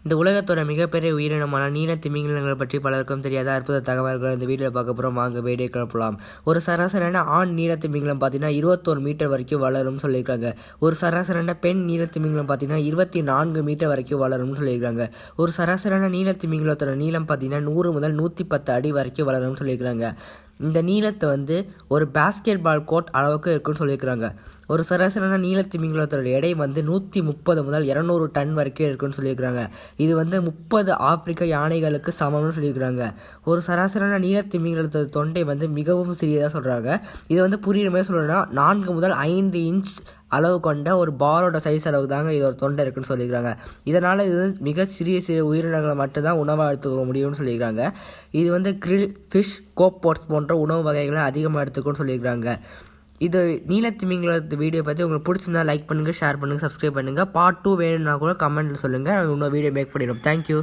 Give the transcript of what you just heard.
இந்த உலகத்தோட மிகப்பெரிய உயிரினமான நீல திமிங்கலங்களை பற்றி பலருக்கும் தெரியாத அற்புத தகவல்கள் இந்த வீடியோவில் பார்க்க போகிறோம். வாங்க வீடியோ கிளப்பலாம். ஒரு சராசரியான ஆண் நீல திமிங்கலம் பார்த்தீங்கன்னா 21 மீட்டர் வரைக்கும் வளரும்னு சொல்லியிருக்காங்க. ஒரு சராசரியான பெண் நீல திமிங்கலம் பார்த்தீங்கன்னா 24 மீட்டர் வரைக்கும் வளரும்னு சொல்லியிருக்காங்க. ஒரு சராசரியான நீல திமிங்கலத்தோட நீளம் பார்த்தீங்கன்னா 100 முதல் 110 அடி வரைக்கும் வளரும்னு சொல்லியிருக்காங்க. இந்த நீளத்தை ஒரு பாஸ்கெட் பால் கோர்ட் அளவுக்கு இருக்குன்னு சொல்லியிருக்காங்க. ஒரு சராசரியான நீல திமிங்கலத்தோட எடை 130 முதல் 200 டன் வரைக்கும் இருக்குன்னு சொல்லியிருக்காங்க. இது 30 ஆப்பிரிக்க யானைகளுக்கு சமம்னு சொல்லியிருக்காங்க. ஒரு சராசரியான நீல திமிங்கலத்தோட தொண்டை மிகவும் சிறியதாக சொல்கிறாங்க. இது புரியுற மாதிரி சொல்லணும்னா 4 முதல் 5 இன்ச் அளவு கொண்ட ஒரு பாலோட சைஸ் அளவு தாங்க இதோட தொண்டை இருக்குன்னு சொல்லியிருக்காங்க. இதனால் இது மிக சிறிய உயிரினங்களை மட்டும்தான் உணவாக எடுத்துக்க முடியும்னு சொல்லியிருக்காங்க. இது கிரில், ஃபிஷ், கோப்போட்ஸ் போன்ற உணவு வகைகளை அதிகமாக எடுத்துக்கணும்னு சொல்லியிருக்காங்க. இது நீல திமிங்கலத்து வீடியோ பற்றி உங்களுக்கு பிடிச்சிருந்தா லைக் பண்ணுங்கள், ஷேர் பண்ணுங்கள், சப்ஸ்கிரைப் பண்ணுங்கள். பார்ட் 2 வேணும்னா கூட கமெண்ட்டில் சொல்லுங்கள். இன்னொரு வீடியோ மேக் பண்ணிடும். தேங்க்யூ.